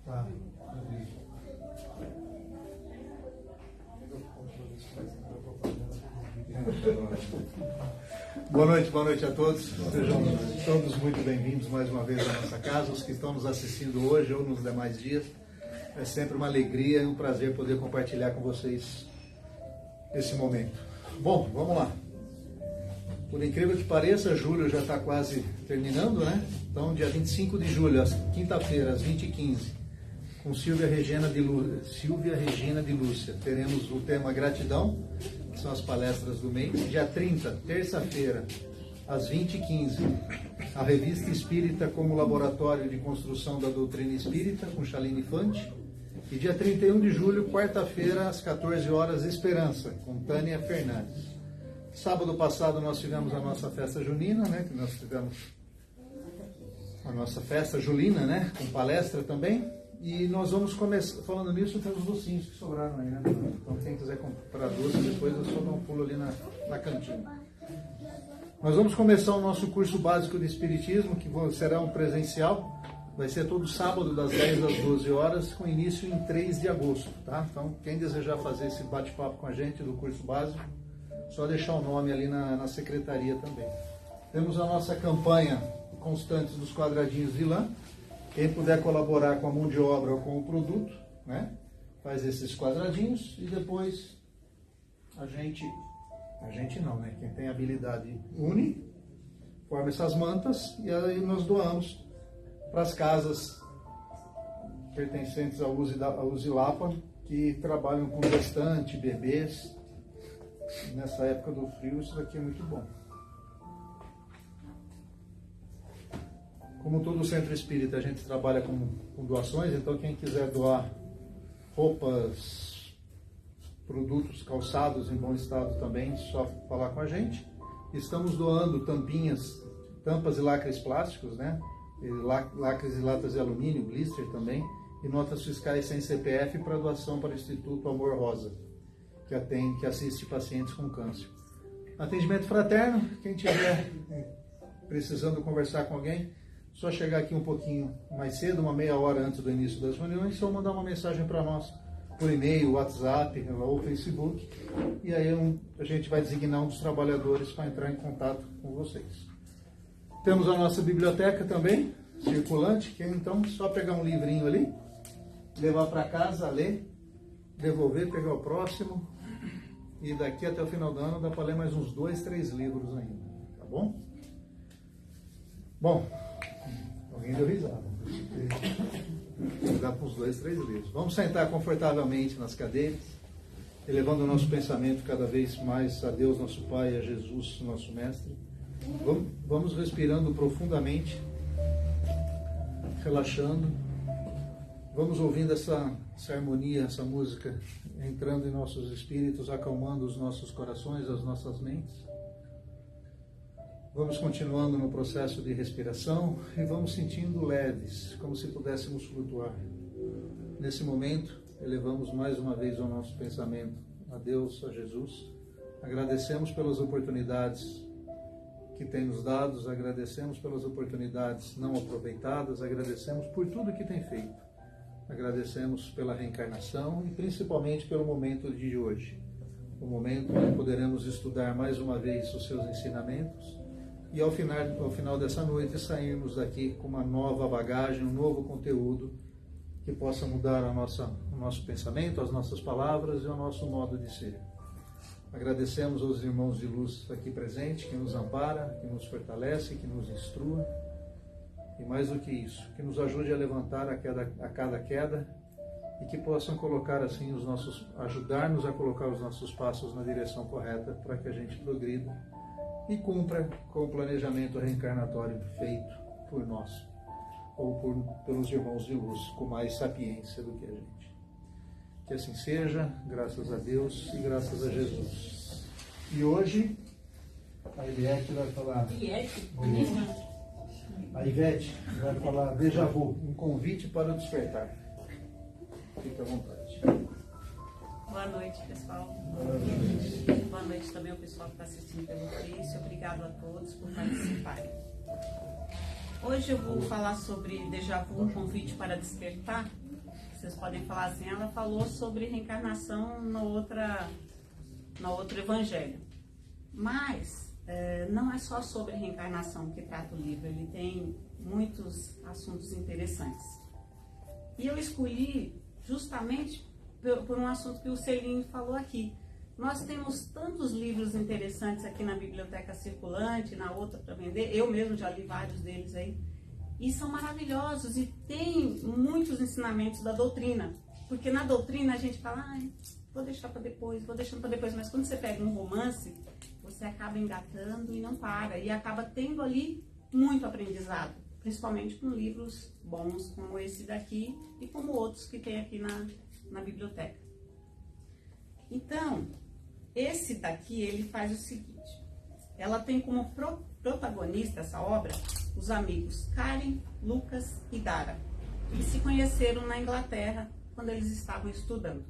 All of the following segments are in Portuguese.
Tá. Boa noite a todos. Sejam todos muito bem-vindos mais uma vez à nossa casa. Os que estão nos assistindo hoje ou nos demais dias, é sempre uma alegria e um prazer poder compartilhar com vocês esse momento. Bom, vamos lá. Por incrível que pareça, julho já está quase terminando, né? Então, dia 25 de julho, quinta-feira, às 20h15, com Silvia Regina de Lúcia, teremos o tema gratidão, que são as palestras do mês. Dia 30, terça-feira, às 20h15, a Revista Espírita como Laboratório de Construção da Doutrina Espírita, com Chaline Fante. E dia 31 de julho, quarta-feira, às 14 horas, Esperança, com Tânia Fernandes. Sábado passado nós tivemos a nossa festa junina, né? Que nós tivemos a nossa festa julina, né? Com palestra também. E nós vamos começar, falando nisso, tem os docinhos que sobraram aí, né? Então quem quiser comprar doce, depois eu só dou um pulo ali na cantina. Nós vamos começar o nosso curso básico de Espiritismo, que será um presencial. Vai ser todo sábado, das 10 às 12 horas, com início em 3 de agosto, tá? Então, quem desejar fazer esse bate-papo com a gente do curso básico, só deixar o nome ali na secretaria também. Temos a nossa campanha constante dos quadradinhos de lã. Quem puder colaborar com a mão de obra ou com o produto, né? Faz esses quadradinhos e depois a gente não, né? Quem tem habilidade une, forma essas mantas e aí nós doamos para as casas pertencentes ao Usilapa, que trabalham com gestante, bebês. Nessa época do frio, isso daqui é muito bom. Como todo centro espírita, a gente trabalha com doações, então quem quiser doar roupas, produtos, calçados em bom estado também, só falar com a gente. Estamos doando tampas e lacres plásticos, né? Lacres e latas de alumínio, blister também, e notas fiscais sem CPF para doação para o Instituto Amor Rosa, que assiste pacientes com câncer. Atendimento fraterno, quem estiver precisando conversar com alguém, só chegar aqui um pouquinho mais cedo, uma meia hora antes do início das reuniões, só mandar uma mensagem para nós, por e-mail, WhatsApp ou Facebook, e aí a gente vai designar um dos trabalhadores para entrar em contato com vocês. Temos a nossa biblioteca também, circulante, que então só pegar um livrinho ali, levar para casa, ler, devolver, pegar o próximo, e daqui até o final do ano dá para ler mais uns 2, 3 livros ainda, tá bom? Bom, alguém deu risada. Dá para uns 2, 3 livros. Vamos sentar confortavelmente nas cadeiras, elevando o nosso pensamento cada vez mais a Deus, nosso Pai, a Jesus, nosso Mestre. Vamos respirando profundamente, relaxando. Vamos ouvindo essa harmonia, essa música, entrando em nossos espíritos, acalmando os nossos corações, as nossas mentes. Vamos continuando no processo de respiração e vamos sentindo leves, como se pudéssemos flutuar. Nesse momento, elevamos mais uma vez o nosso pensamento a Deus, a Jesus. Agradecemos pelas oportunidades que tem nos dado, agradecemos pelas oportunidades não aproveitadas, agradecemos por tudo que tem feito. Agradecemos pela reencarnação e principalmente pelo momento de hoje. O momento em que poderemos estudar mais uma vez os seus ensinamentos e ao final dessa noite sairmos daqui com uma nova bagagem, um novo conteúdo que possa mudar o nosso pensamento, as nossas palavras e o nosso modo de ser. Agradecemos aos irmãos de luz aqui presentes, que nos ampara, que nos fortalece, que nos instrua. E mais do que isso, que nos ajude a levantar a cada queda e que possam colocar assim ajudar-nos a colocar os nossos passos na direção correta para que a gente progrida e cumpra com o planejamento reencarnatório feito por nós ou pelos irmãos de luz com mais sapiência do que a gente. Que assim seja, graças a Deus e graças a Jesus. E hoje a Ivete vai falar. A Ivete vai falar déjà vu, um convite para o despertar. Fique à vontade. Boa noite, pessoal. Boa noite também ao pessoal que está assistindo pelo Face. Obrigado a todos por participarem. Hoje eu vou falar sobre déjà vu, um convite para despertar. Vocês podem falar assim, ela falou sobre reencarnação no outro evangelho. Mas não é só sobre reencarnação que trata o livro, ele tem muitos assuntos interessantes. E eu escolhi justamente por um assunto que o Celino falou aqui. Nós temos tantos livros interessantes aqui na Biblioteca Circulante, na outra para vender, eu mesmo já li vários deles aí, e são maravilhosos e tem muitos ensinamentos da doutrina, porque na doutrina a gente fala, vou deixar para depois, mas quando você pega um romance, você acaba engatando e não para, e acaba tendo ali muito aprendizado, principalmente com livros bons como esse daqui e como outros que tem aqui na biblioteca. Então, esse daqui, ele faz o seguinte, ela tem como protagonista essa obra os amigos Karen, Lucas e Dara. Eles se conheceram na Inglaterra quando eles estavam estudando.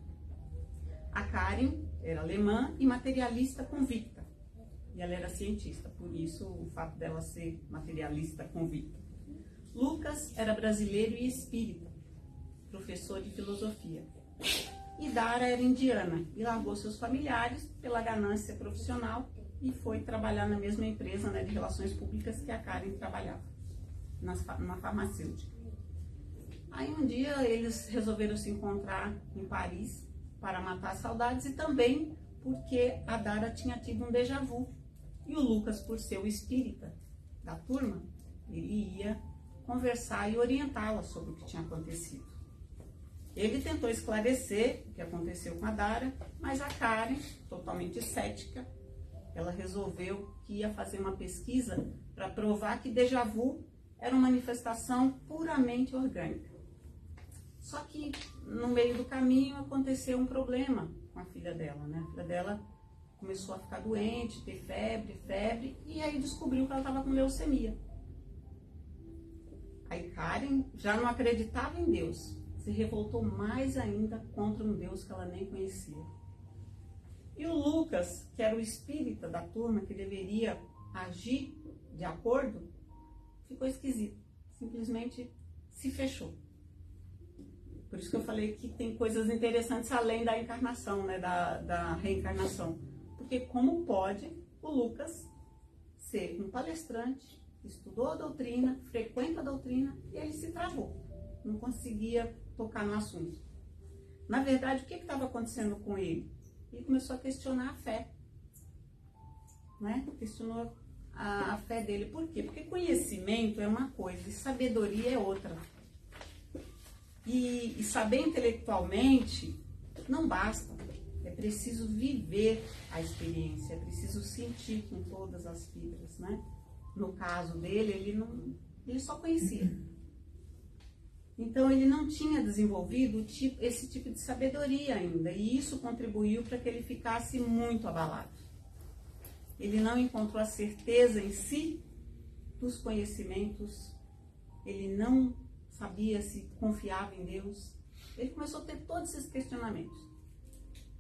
A Karen era alemã e materialista convicta, e ela era cientista, por isso o fato dela ser materialista convicta. Lucas era brasileiro e espírita, professor de filosofia. E Dara era indiana e largou seus familiares pela ganância profissional e foi trabalhar na mesma empresa, né, de relações públicas que a Karen trabalhava, na farmacêutica. Aí um dia eles resolveram se encontrar em Paris para matar saudades e também porque a Dara tinha tido um déjà vu. E o Lucas, por ser o espírita da turma, ele ia conversar e orientá-la sobre o que tinha acontecido. Ele tentou esclarecer o que aconteceu com a Dara, mas a Karen, totalmente cética, ela resolveu que ia fazer uma pesquisa para provar que déjà vu era uma manifestação puramente orgânica. Só que no meio do caminho aconteceu um problema com a filha dela, né? A filha dela começou a ficar doente, ter febre, e aí descobriu que ela estava com leucemia. Aí Karen já não acreditava em Deus, se revoltou mais ainda contra um Deus que ela nem conhecia. E o Lucas, que era o espírita da turma, que deveria agir de acordo, ficou esquisito, simplesmente se fechou. Por isso que eu falei que tem coisas interessantes além da encarnação, né, da reencarnação. Porque como pode o Lucas ser um palestrante, estudou a doutrina, frequenta a doutrina, e ele se travou, não conseguia tocar no assunto. Na verdade, o que estava acontecendo com ele? Ele começou a questionar a fé, né? Questionou a fé dele. Por quê? Porque conhecimento é uma coisa e sabedoria é outra. E saber intelectualmente não basta. É preciso viver a experiência, é preciso sentir com todas as fibras, né? No caso dele, ele só conhecia. Então, ele não tinha desenvolvido esse tipo de sabedoria ainda, e isso contribuiu para que ele ficasse muito abalado. Ele não encontrou a certeza em si dos conhecimentos, ele não sabia se confiava em Deus. Ele começou a ter todos esses questionamentos.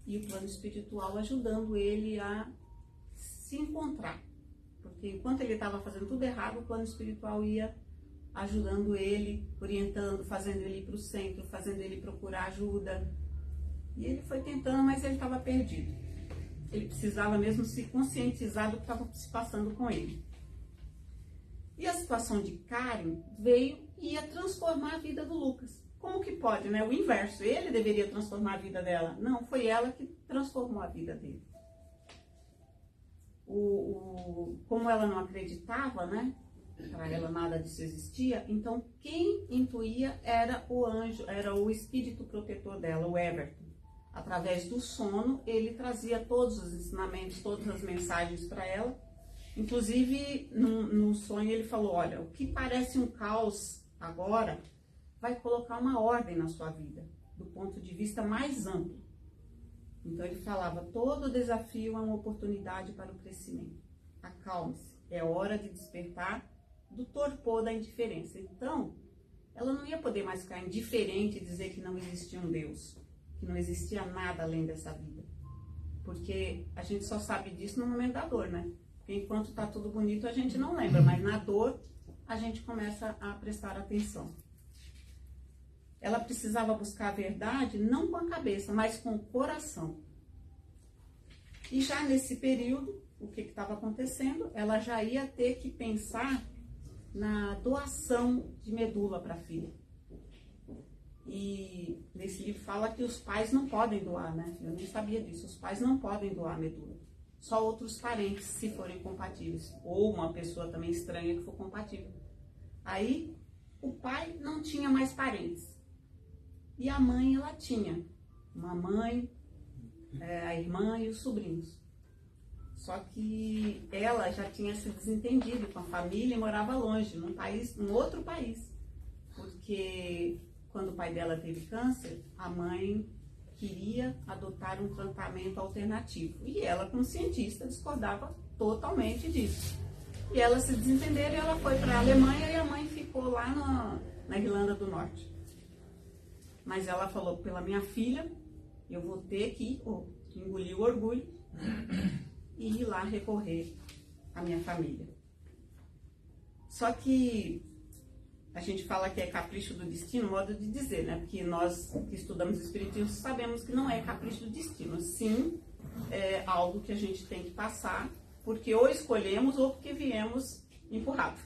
E o plano espiritual ajudando ele a se encontrar. Porque enquanto ele estava fazendo tudo errado, o plano espiritual ia ajudando ele, orientando, fazendo ele ir para o centro, fazendo ele procurar ajuda. E ele foi tentando, mas ele estava perdido. Ele precisava mesmo se conscientizar do que estava se passando com ele. E a situação de Karen veio e ia transformar a vida do Lucas. Como que pode, né? O inverso, ele deveria transformar a vida dela. Não, foi ela que transformou a vida dele. Como ela não acreditava, né? Para ela nada disso existia, então quem intuía era o anjo, era o espírito protetor dela, o Everton. Através do sono, ele trazia todos os ensinamentos, todas as mensagens para ela. Inclusive, no sonho ele falou, olha, o que parece um caos agora, vai colocar uma ordem na sua vida, do ponto de vista mais amplo. Então ele falava, todo desafio é uma oportunidade para o crescimento. Acalme-se, é hora de despertar do torpor da indiferença. Então, ela não ia poder mais ficar indiferente e dizer que não existia um Deus, que não existia nada além dessa vida. Porque a gente só sabe disso no momento da dor, né? Porque enquanto tá tudo bonito, a gente não lembra, mas na dor, a gente começa a prestar atenção. Ela precisava buscar a verdade não com a cabeça, mas com o coração. E já nesse período, o que estava acontecendo? Ela já ia ter que pensar na doação de medula para a filha. E nesse livro fala que os pais não podem doar, né? Eu nem sabia disso. Os pais não podem doar medula. Só outros parentes, se forem compatíveis. Ou uma pessoa também estranha que for compatível. Aí, o pai não tinha mais parentes. E a mãe, ela tinha uma mãe, a irmã e os sobrinhos. Só que ela já tinha se desentendido com a família e morava longe, num outro país. Porque quando o pai dela teve câncer, a mãe queria adotar um tratamento alternativo. E ela, como cientista, discordava totalmente disso. E elas se desentenderam e ela foi para a Alemanha e a mãe ficou lá na Irlanda do Norte. Mas ela falou, pela minha filha, eu vou ter que engolir o orgulho e ir lá recorrer à minha família. Só que a gente fala que é capricho do destino, modo de dizer, né? Porque nós que estudamos espiritismo sabemos que não é capricho do destino. Sim, é algo que a gente tem que passar, porque ou escolhemos ou porque viemos empurrado,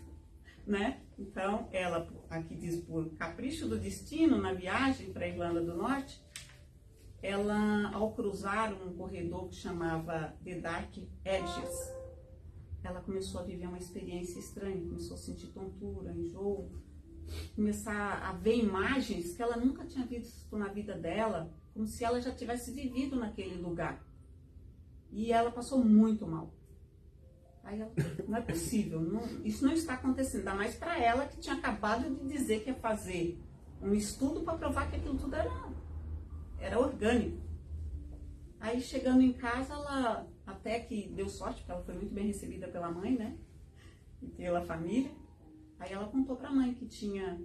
né? Então, ela aqui diz por capricho do destino, na viagem para a Irlanda do Norte, ela, ao cruzar um corredor que chamava The Dark Edges, ela começou a viver uma experiência estranha, começou a sentir tontura, enjoo, começar a ver imagens que ela nunca tinha visto na vida dela, como se ela já tivesse vivido naquele lugar. E ela passou muito mal. Aí ela, não é possível, isso não está acontecendo, ainda mais para ela que tinha acabado de dizer que ia fazer um estudo para provar que aquilo tudo era orgânico. Aí chegando em casa, ela até que deu sorte, porque ela foi muito bem recebida pela mãe, né? E pela família. Aí ela contou para a mãe que tinha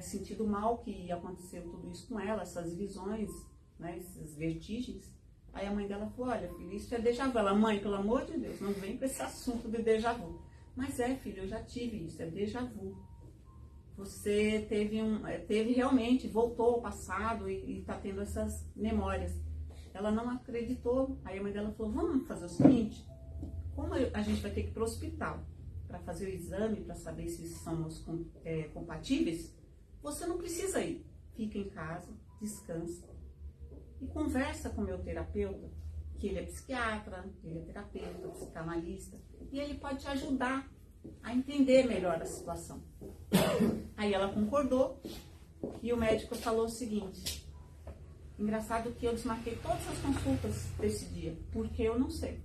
sentido mal, que aconteceu tudo isso com ela, essas visões, né, essas vertigens. Aí a mãe dela falou, olha, filho, isso é déjà vu. Ela, mãe, pelo amor de Deus, não vem com esse assunto de déjà vu. Mas filho, eu já tive isso, é déjà vu. Você teve realmente, voltou ao passado e está tendo essas memórias. Ela não acreditou. Aí a mãe dela falou, vamos fazer o seguinte, como a gente vai ter que ir para o hospital para fazer o exame, para saber se somos compatíveis, você não precisa ir. Fica em casa, descansa. E conversa com o meu terapeuta, que ele é psiquiatra, ele é terapeuta, psicanalista, e ele pode te ajudar a entender melhor a situação. Aí ela concordou e o médico falou o seguinte, engraçado que eu desmarquei todas as consultas desse dia, porque eu não sei.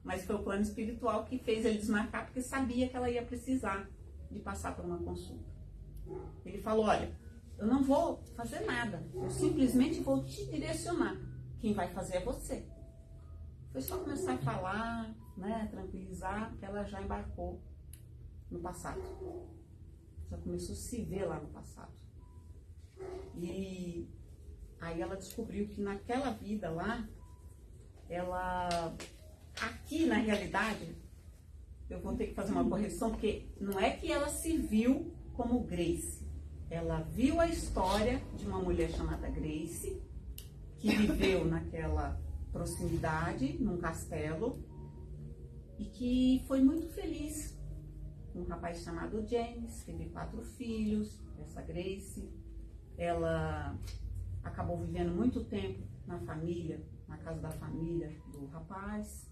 Mas foi o plano espiritual que fez ele desmarcar, porque sabia que ela ia precisar de passar por uma consulta. Ele falou, olha, eu não vou fazer nada, eu simplesmente vou te direcionar. Quem vai fazer é você. Foi só começar a falar, né, tranquilizar, que ela já embarcou no passado. Já começou a se ver lá no passado. E aí ela descobriu que naquela vida lá, aqui na realidade, eu vou ter que fazer uma correção, porque não é que ela se viu como Grace. Ela viu a história de uma mulher chamada Grace, que viveu naquela proximidade, num castelo, e que foi muito feliz com um rapaz chamado James, teve 4 filhos, essa Grace. Ela acabou vivendo muito tempo na família, na casa da família do rapaz,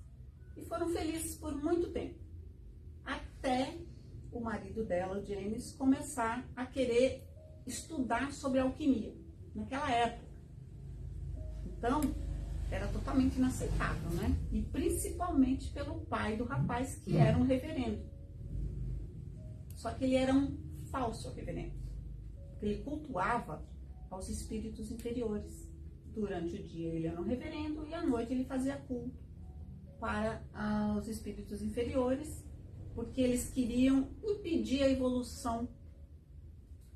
e foram felizes por muito tempo, até o marido dela, o James, começar a querer estudar sobre alquimia, naquela época. Então, era totalmente inaceitável, né? E principalmente pelo pai do rapaz, que era um reverendo. Só que ele era um falso reverendo, porque ele cultuava aos espíritos inferiores. Durante o dia ele era um reverendo e à noite ele fazia culto para os espíritos inferiores, porque eles queriam impedir a evolução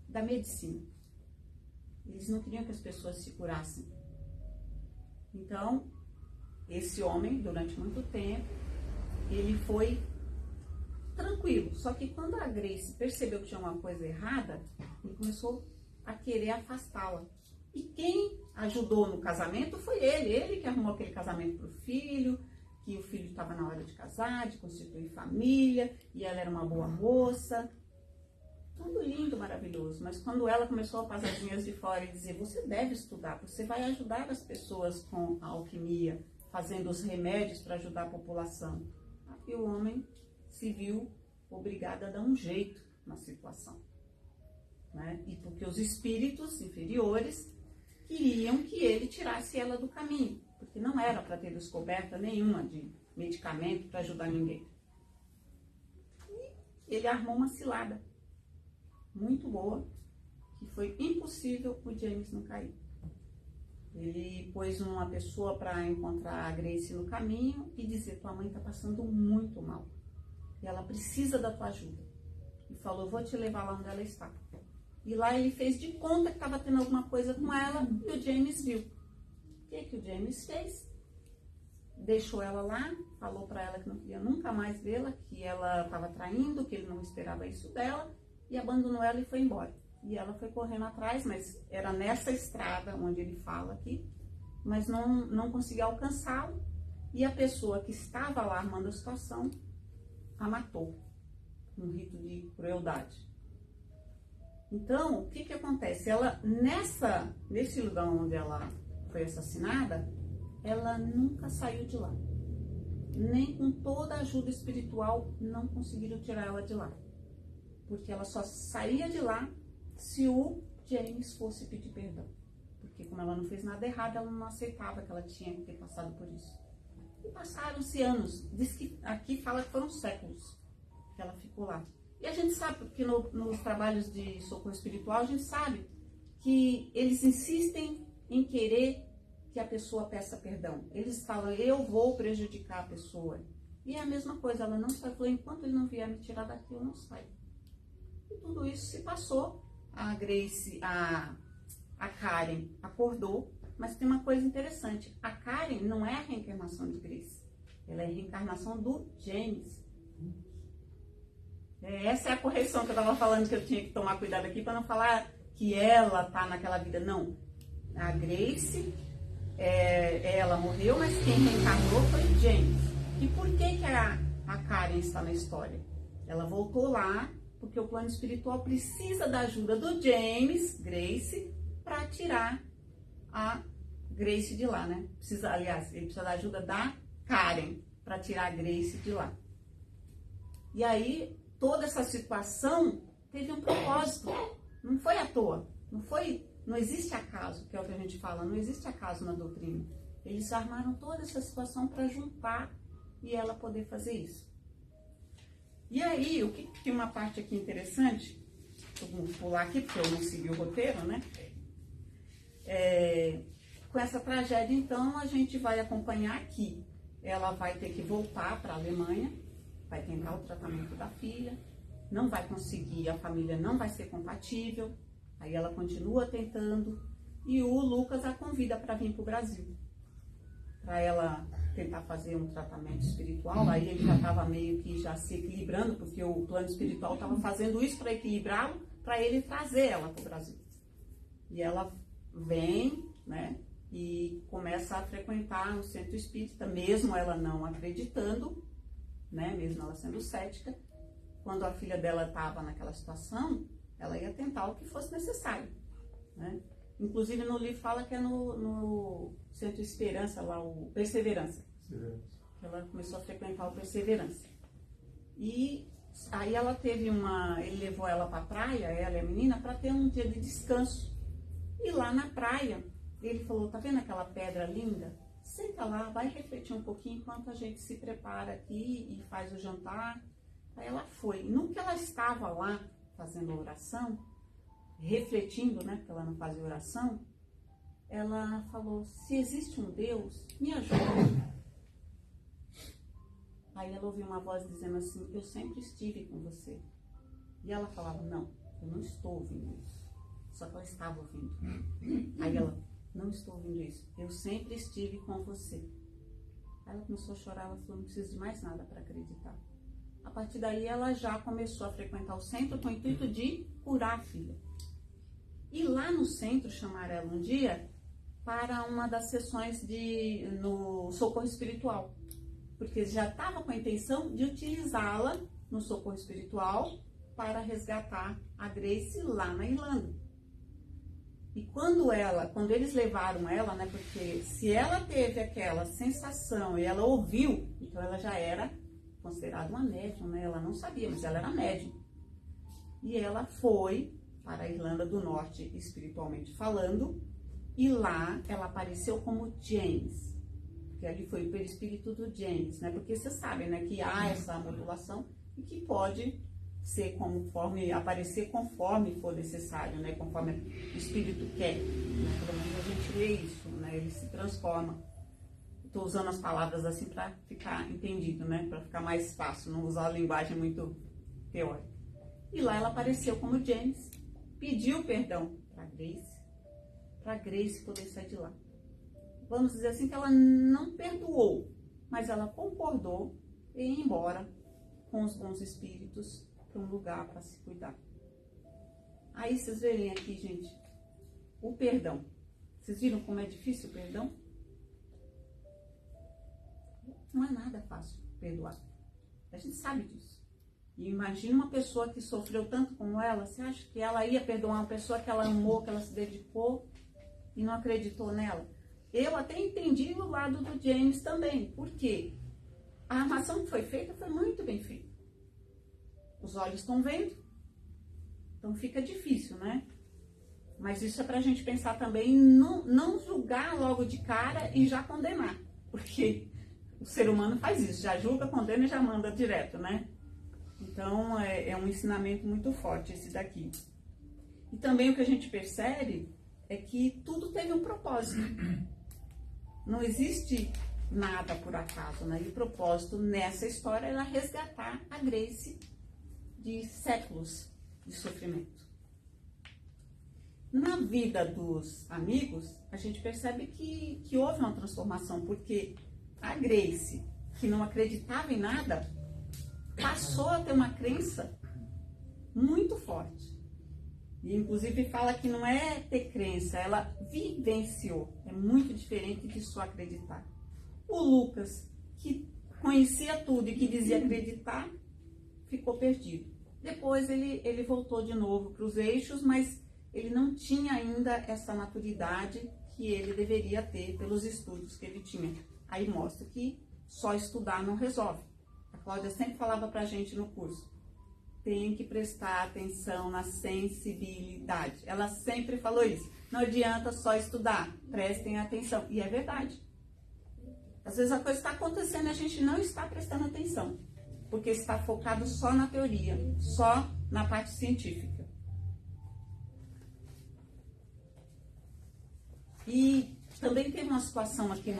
da medicina. Eles não queriam que as pessoas se curassem. Então, esse homem, durante muito tempo, ele foi tranquilo. Só que quando a Grace percebeu que tinha uma coisa errada, ele começou a querer afastá-la. E quem ajudou no casamento foi ele que arrumou aquele casamento para o filho, que o filho estava na hora de casar, de constituir família, e ela era uma boa moça. Tudo lindo, maravilhoso. Mas quando ela começou a passar as linhas de fora e dizer, você deve estudar, você vai ajudar as pessoas com a alquimia, fazendo os remédios para ajudar a população. Aí o homem se viu obrigado a dar um jeito na situação. Né? E porque os espíritos inferiores queriam que ele tirasse ela do caminho, porque não era para ter descoberta nenhuma de medicamento para ajudar ninguém. E ele armou uma cilada muito boa, que foi impossível o James não cair. Ele pôs uma pessoa para encontrar a Grace no caminho e dizer, tua mãe está passando muito mal e ela precisa da tua ajuda. E falou, vou te levar lá onde ela está. E lá ele fez de conta que estava tendo alguma coisa com ela e o James viu. O que o James fez? Deixou ela lá, falou para ela que não queria nunca mais vê-la, que ela estava traindo, que ele não esperava isso dela, e abandonou ela e foi embora. E ela foi correndo atrás, mas era nessa estrada onde ele fala aqui, mas não conseguia alcançá-lo. E a pessoa que estava lá armando a situação a matou, um rito de crueldade. Então, o que acontece? Ela, nesse lugar onde ela foi assassinada, ela nunca saiu de lá. Nem com toda a ajuda espiritual não conseguiram tirar ela de lá. Porque ela só saía de lá se o James fosse pedir perdão. Porque como ela não fez nada errado, ela não aceitava que ela tinha que ter passado por isso. E passaram-se anos. Diz que aqui fala que foram séculos que ela ficou lá. E a gente sabe, porque nos trabalhos de socorro espiritual, a gente sabe que eles insistem em querer que a pessoa peça perdão. Eles falam, eu vou prejudicar a pessoa. E é a mesma coisa, ela não sai. Falou, enquanto ele não vier me tirar daqui, eu não saio. E tudo isso se passou. A Grace, a Karen acordou, mas tem uma coisa interessante. A Karen não é a reencarnação de Grace. Ela é a reencarnação do James. Essa é a correção que eu estava falando, que eu tinha que tomar cuidado aqui para não falar que ela está naquela vida. Não. A Grace, ela morreu, mas quem reencarnou foi o James. E por que a Karen está na história? Ela voltou lá porque o plano espiritual precisa da ajuda do James, Grace, para tirar a Grace de lá, né? Aliás, ele precisa da ajuda da Karen para tirar a Grace de lá. E aí, toda essa situação teve um propósito. Não foi à toa. Não existe acaso, que é o que a gente fala. Não existe acaso na doutrina. Eles armaram toda essa situação para juntar e ela poder fazer isso. E aí, o que tem uma parte aqui interessante, eu vou pular aqui porque eu não segui o roteiro, né? Com essa tragédia, então, a gente vai acompanhar aqui. Ela vai ter que voltar para a Alemanha, vai tentar o tratamento da filha, não vai conseguir, a família não vai ser compatível, aí ela continua tentando, e o Lucas a convida para vir para o Brasil, para ela tentar fazer um tratamento espiritual. Aí ele já estava meio que já se equilibrando, porque o plano espiritual estava fazendo isso para equilibrá-lo, para ele trazer ela para o Brasil. E ela vem, né, e começa a frequentar um centro espírita, mesmo ela não acreditando, né, mesmo ela sendo cética. Quando a filha dela estava naquela situação, ela ia tentar o que fosse necessário, né? Inclusive no livro fala que é no Centro Esperança, lá o Perseverança. Ela começou a frequentar o Perseverança. E aí ela teve ele levou ela para a praia, ela e a menina, para ter um dia de descanso. E lá na praia, ele falou, tá vendo aquela pedra linda? Senta lá, vai refletir um pouquinho enquanto a gente se prepara aqui e faz o jantar. Aí ela foi. E no que ela estava lá fazendo a oração, refletindo, né, porque ela não fazia oração, ela falou, se existe um Deus, me ajuda. Aí ela ouviu uma voz dizendo assim, eu sempre estive com você. E ela falava, não, eu não estou ouvindo isso. Só que ela estava ouvindo. Aí ela, não estou ouvindo isso, eu sempre estive com você. Aí ela começou a chorar, ela falou, não preciso de mais nada para acreditar. A partir daí ela já começou a frequentar o centro com o intuito de curar a filha. E lá no centro chamaram ela um dia para uma das sessões no socorro espiritual, porque já estava com a intenção de utilizá-la no socorro espiritual para resgatar a Grace lá na Irlanda. E quando eles levaram ela, né, porque se ela teve aquela sensação e ela ouviu, então ela já era considerada uma médium, né? Ela não sabia, mas ela era médium. E ela foi para a Irlanda do Norte, espiritualmente falando, e lá ela apareceu como James, que ali foi o perispírito do James, né? Porque vocês sabem, né, que há essa modulação e que pode ser aparecer conforme for necessário, né? Conforme o espírito quer. Né? Pelo menos a gente vê isso, né? Ele se transforma. Estou usando as palavras assim para ficar entendido, né? Para ficar mais fácil, não usar a linguagem muito teórica. E lá ela apareceu como James, pediu perdão para Grace poder sair de lá. Vamos dizer assim que ela não perdoou, mas ela concordou em ir embora com os bons espíritos para um lugar para se cuidar. Aí vocês verem aqui, gente, o perdão. Vocês viram como é difícil o perdão? Não é nada fácil perdoar. A gente sabe disso. E imagina uma pessoa que sofreu tanto como ela, você acha que ela ia perdoar uma pessoa que ela amou, que ela se dedicou e não acreditou nela? Eu até entendi o lado do James também. Por quê? A armação que foi feita foi muito bem feita. Os olhos estão vendo, então fica difícil, né? Mas isso é pra gente pensar também, não julgar logo de cara e já condenar. Porque o ser humano faz isso, já julga, condena e já manda direto, né? Então, é um ensinamento muito forte esse daqui. E também o que a gente percebe é que tudo teve um propósito. Não existe nada por acaso, né? E o propósito nessa história era resgatar a Grace de séculos de sofrimento. Na vida dos amigos, a gente percebe que houve uma transformação, porque a Grace, que não acreditava em nada, passou a ter uma crença muito forte. E inclusive fala que não é ter crença, ela vivenciou. É muito diferente de só acreditar. O Lucas, que conhecia tudo e que dizia acreditar, ficou perdido. Depois ele voltou de novo para os eixos, mas ele não tinha ainda essa maturidade que ele deveria ter pelos estudos que ele tinha. Aí mostra que só estudar não resolve. A Cláudia sempre falava pra gente no curso, tem que prestar atenção na sensibilidade. Ela sempre falou isso. Não adianta só estudar, prestem atenção. E é verdade. Às vezes a coisa está acontecendo e a gente não está prestando atenção, porque está focado só na teoria, só na parte científica. E também tem uma situação aqui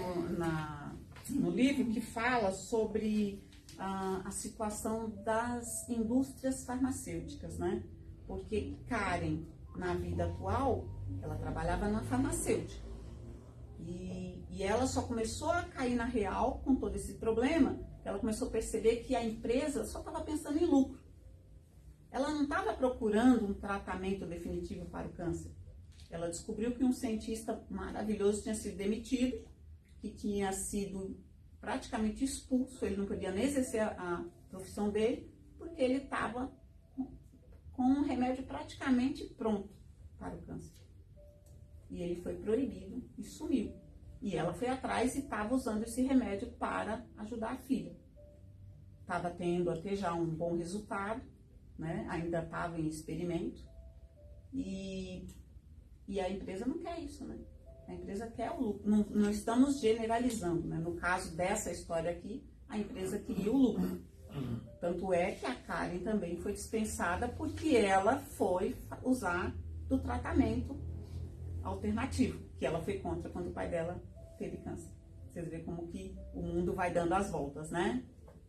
no livro que fala sobre a situação das indústrias farmacêuticas, né? Porque Karen, na vida atual, ela trabalhava na farmacêutica. E ela só começou a cair na real com todo esse problema, ela começou a perceber que a empresa só estava pensando em lucro. Ela não estava procurando um tratamento definitivo para o câncer. Ela descobriu que um cientista maravilhoso tinha sido demitido, que tinha sido praticamente expulso, ele não podia nem exercer a profissão dele, porque ele estava com um remédio praticamente pronto para o câncer. E ele foi proibido e sumiu. E ela foi atrás e estava usando esse remédio para ajudar a filha. Estava tendo até já um bom resultado, né? Ainda estava em experimento. E a empresa não quer isso, né? A empresa quer o lucro. Não estamos generalizando, né? No caso dessa história aqui, a empresa queria o lucro. Tanto é que a Karen também foi dispensada porque ela foi usar do tratamento alternativo, que ela foi contra quando o pai dela teve câncer. Vocês veem como que o mundo vai dando as voltas, né?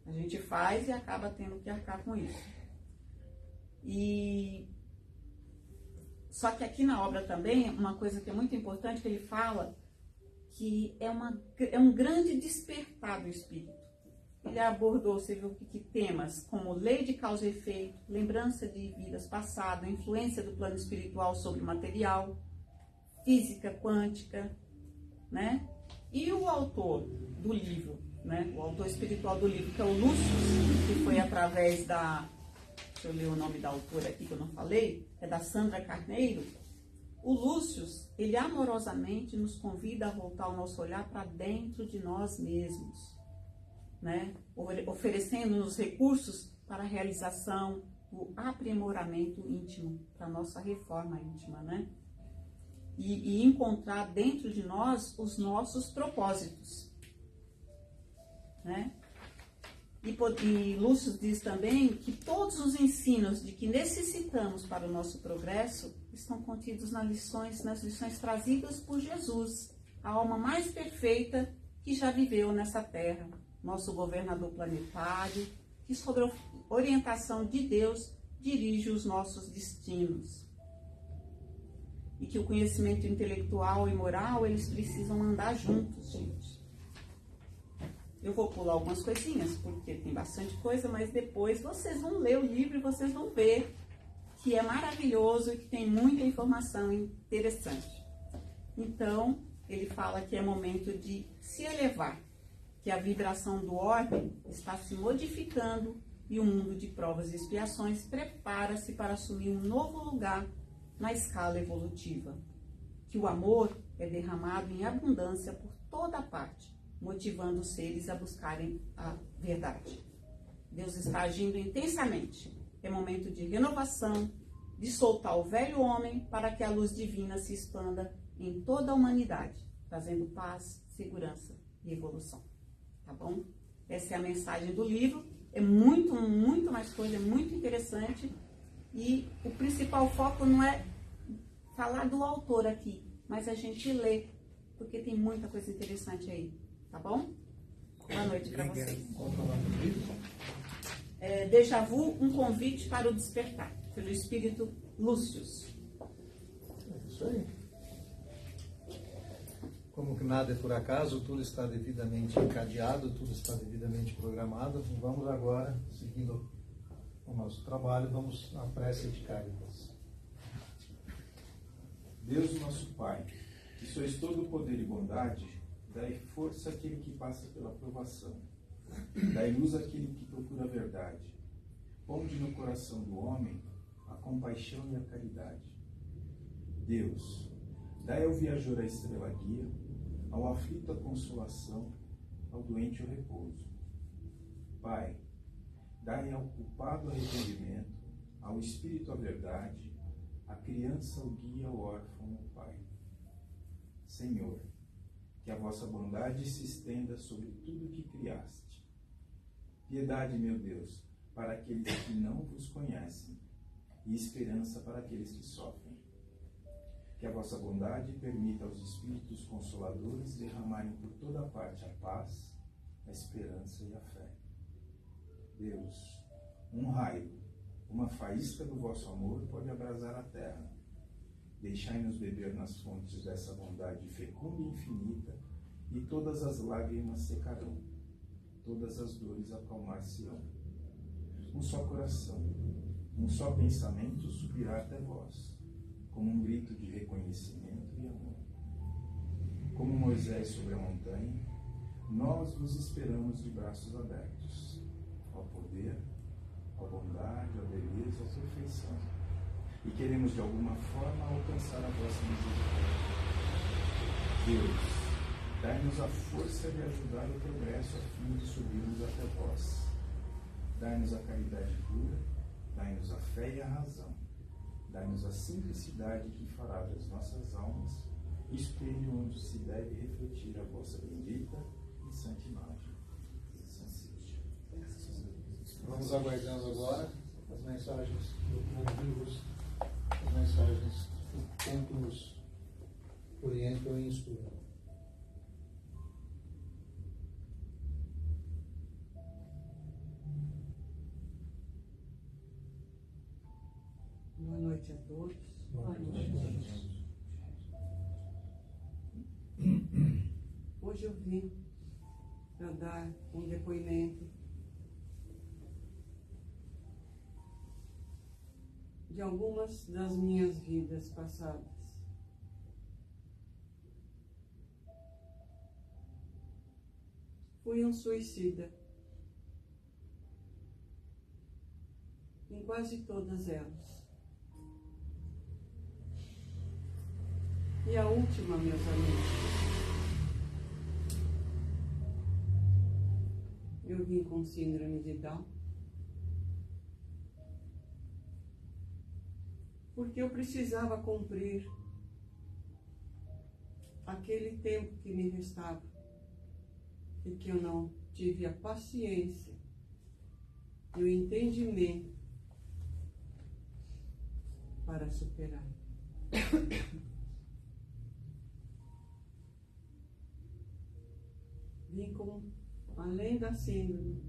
A gente faz e acaba tendo que arcar com isso. Só que aqui na obra também, uma coisa que é muito importante, que ele fala que é um grande despertar do espírito. ele abordou, você viu que temas como lei de causa e efeito, lembrança de vidas passadas, influência do plano espiritual sobre o material, física quântica, né? E o autor do livro, né? O autor espiritual do livro, que é o Lúcio, que foi através da... Deixa eu ler o nome da autora aqui que eu não falei, é da Sandra Carneiro. O Lúcio, ele amorosamente nos convida a voltar o nosso olhar para dentro de nós mesmos, né? Oferecendo-nos recursos para a realização do aprimoramento íntimo, para a nossa reforma íntima, né? E encontrar dentro de nós os nossos propósitos, né? E Lúcio diz também que todos os ensinos de que necessitamos para o nosso progresso estão contidos nas lições trazidas por Jesus, a alma mais perfeita que já viveu nessa terra, nosso governador planetário, que sob a orientação de Deus dirige os nossos destinos. E que o conhecimento intelectual e moral, eles precisam andar juntos, gente. Eu vou pular algumas coisinhas, porque tem bastante coisa, mas depois vocês vão ler o livro e vocês vão ver que é maravilhoso e que tem muita informação interessante. Então, ele fala que é momento de se elevar, que a vibração do orbe está se modificando e o mundo de provas e expiações prepara-se para assumir um novo lugar na escala evolutiva, que o amor é derramado em abundância por toda parte, motivando os seres a buscarem a verdade. Deus está agindo intensamente. É momento de renovação, de soltar o velho homem para que a luz divina se expanda em toda a humanidade, trazendo paz, segurança e evolução. Tá bom? Essa é a mensagem do livro. É muito mais coisa, é muito interessante. E o principal foco não é falar do autor aqui, mas a gente lê, porque tem muita coisa interessante aí, tá bom? Boa noite para vocês. Déjà Vu, um convite para o despertar, pelo espírito Lúcio. É isso aí. Como que nada é por acaso, tudo está devidamente encadeado, tudo está devidamente programado. Vamos agora, seguindo o nosso trabalho, vamos à prece de Cáritas. Deus nosso Pai, que sois todo poder e bondade, dai força àquele que passa pela provação. Dai luz àquele que procura a verdade. Ponde no coração do homem a compaixão e a caridade. Deus, dai ao viajor a estrela guia, ao aflito a consolação, ao doente o repouso. Pai, dai ao culpado arrependimento, ao espírito a verdade, à criança o guia, ao órfão o Pai. Senhor, que a vossa bondade se estenda sobre tudo que criaste. Piedade, meu Deus, para aqueles que não vos conhecem, e esperança para aqueles que sofrem. Que a vossa bondade permita aos Espíritos Consoladores derramarem por toda parte a paz, a esperança e a fé. Deus, um raio, uma faísca do vosso amor pode abrasar a terra. Deixai-nos beber nas fontes dessa bondade fecunda e infinita, e todas as lágrimas secarão, todas as dores acalmar-se-ão. Um só coração, um só pensamento subirá até vós, como um grito de reconhecimento e amor. Como Moisés sobre a montanha, nós vos esperamos de braços abertos, ao poder, à bondade, à beleza, à perfeição. E queremos de alguma forma alcançar a vossa misericórdia. Deus, dai-nos a força de ajudar o progresso a fim de subirmos até vós. Dai-nos a caridade pura, dai-nos a fé e a razão. Dai-nos a simplicidade que fará das nossas almas espelho onde se deve refletir a vossa bendita e santa imagem. Vamos aguardando agora as mensagens do Deus, as mensagens que tanto nos orientam e instruam. Boa noite a todos. Boa noite. Hoje eu vim para dar um depoimento de algumas das minhas vidas passadas. Fui um suicida em quase todas elas. E a última, meus amigos, eu vim com síndrome de Down, porque eu precisava cumprir aquele tempo que me restava e que eu não tive a paciência e o entendimento para superar. Vim com, além da síndrome,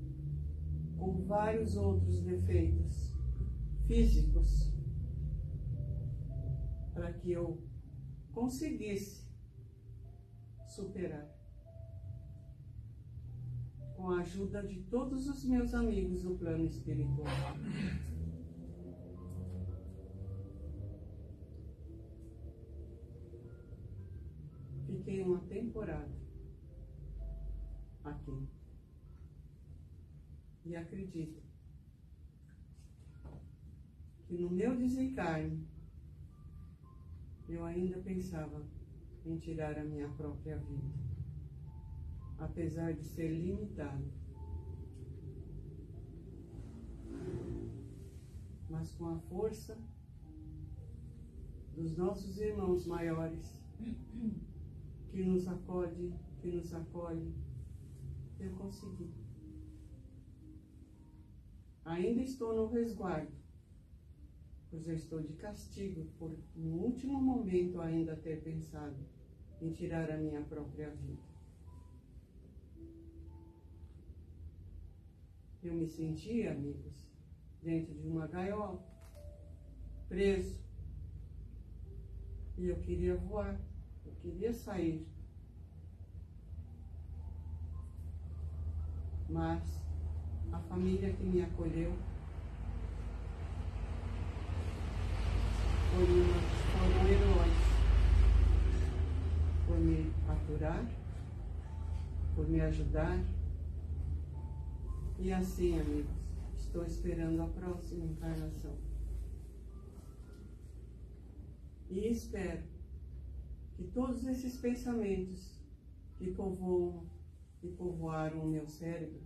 com vários outros defeitos físicos, para que eu conseguisse superar. Com a ajuda de todos os meus amigos do plano espiritual. Fiquei uma temporada aqui. E acredito que no meu desencarne eu ainda pensava em tirar a minha própria vida, apesar de ser limitado. Mas com a força dos nossos irmãos maiores, que nos acode, que nos acolhe, eu consegui. Ainda estou no resguardo, pois eu estou de castigo por, no último momento, ainda ter pensado em tirar a minha própria vida. Eu me sentia, amigos, dentro de uma gaiola, preso. E eu queria voar, eu queria sair. Mas a família que me acolheu foram heróis por me aturar, por me ajudar. E assim, amigos, estou esperando a próxima encarnação. E espero que todos esses pensamentos que povoam e povoaram o meu cérebro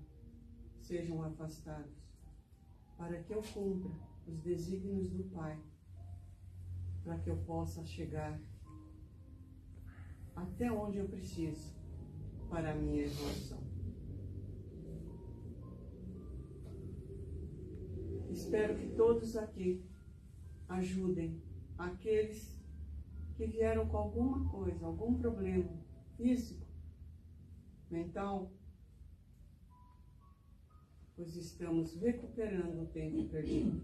sejam afastados, para que eu cumpra os desígnios do Pai, para que eu possa chegar até onde eu preciso para a minha evolução. Espero que todos aqui ajudem aqueles que vieram com alguma coisa, algum problema físico, mental, pois estamos recuperando o tempo perdido.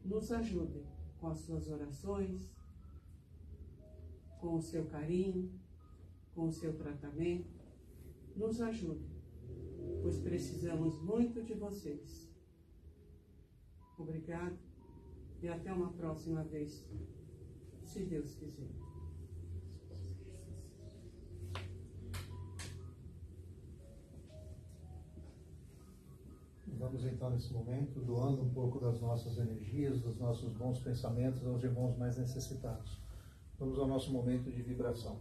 Nos ajudem com as suas orações, com o seu carinho, com o seu tratamento. Nos ajudem, pois precisamos muito de vocês. Obrigado e até uma próxima vez, se Deus quiser. Vamos então, nesse momento, doando um pouco das nossas energias, dos nossos bons pensamentos aos irmãos mais necessitados. Vamos ao nosso momento de vibração.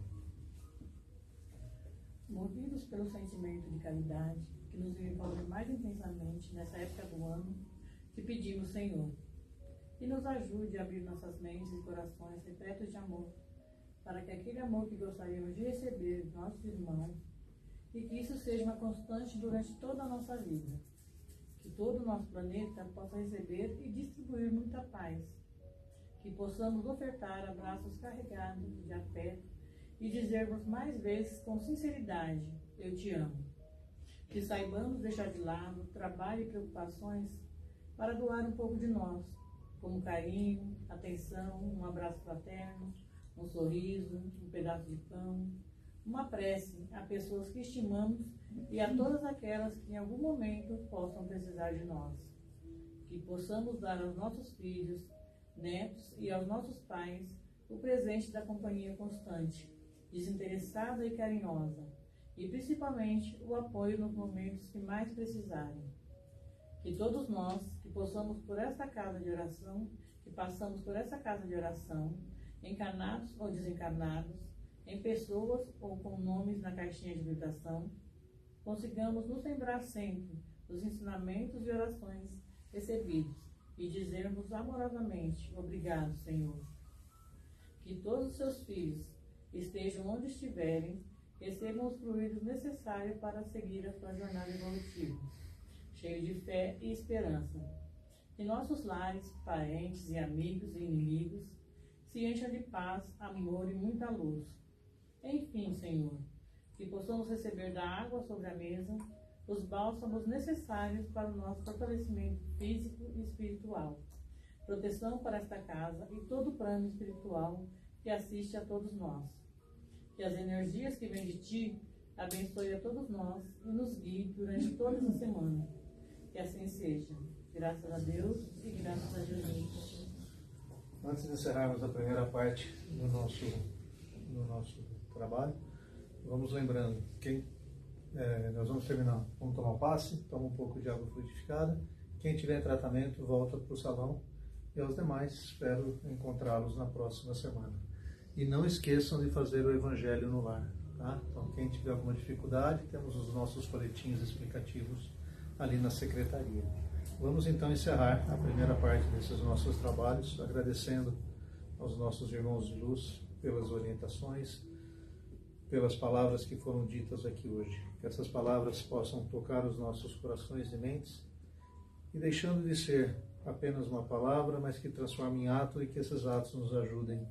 Movidos pelo sentimento de caridade que nos envolve mais intensamente nessa época do ano, te pedimos, Senhor, que nos ajude a abrir nossas mentes e corações repletos de amor, para que aquele amor que gostaríamos de receber dos nossos irmãos, e que isso seja uma constante durante toda a nossa vida. Que todo o nosso planeta possa receber e distribuir muita paz. Que possamos ofertar abraços carregados de afeto e dizermos mais vezes com sinceridade, eu te amo. Que saibamos deixar de lado trabalho e preocupações para doar um pouco de nós, como carinho, atenção, um abraço fraterno, um sorriso, um pedaço de pão, uma prece a pessoas que estimamos e a todas aquelas que em algum momento possam precisar de nós. Que possamos dar aos nossos filhos, netos e aos nossos pais o presente da companhia constante, desinteressada e carinhosa, e principalmente o apoio nos momentos que mais precisarem. Que todos nós que passamos por esta casa de oração, encarnados ou desencarnados, em pessoas ou com nomes na caixinha de vibração, consigamos nos lembrar sempre dos ensinamentos e orações recebidos e dizermos amorosamente: obrigado, Senhor. Que todos os seus filhos, estejam onde estiverem, recebam os fluidos necessários para seguir a sua jornada evolutiva, cheio de fé e esperança. Que nossos lares, parentes e amigos e inimigos se encham de paz, amor e muita luz. Enfim, Senhor, que possamos receber da água sobre a mesa os bálsamos necessários para o nosso fortalecimento físico e espiritual, proteção para esta casa e todo o plano espiritual que assiste a todos nós. Que as energias que vêm de Ti abençoe a todos nós e nos guie durante toda essa semana. Que assim seja. Graças a Deus e graças a Jesus. Antes de encerrarmos a primeira parte do nosso trabalho, vamos lembrando, nós vamos terminar, vamos tomar um passe, toma um pouco de água fluidificada. Quem tiver tratamento, volta para o salão. E aos demais, espero encontrá-los na próxima semana. E não esqueçam de fazer o Evangelho no lar. Tá? Então, quem tiver alguma dificuldade, temos os nossos folhetinhos explicativos ali na secretaria. Vamos então encerrar a primeira parte desses nossos trabalhos, agradecendo aos nossos irmãos de luz pelas orientações, pelas palavras que foram ditas aqui hoje. Que essas palavras possam tocar os nossos corações e mentes, e deixando de ser apenas uma palavra, mas que transforme em ato, e que esses atos nos ajudem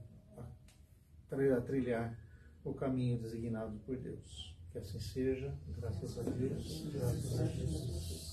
a trilhar o caminho designado por Deus. Que assim seja, graças a Deus, graças a Jesus.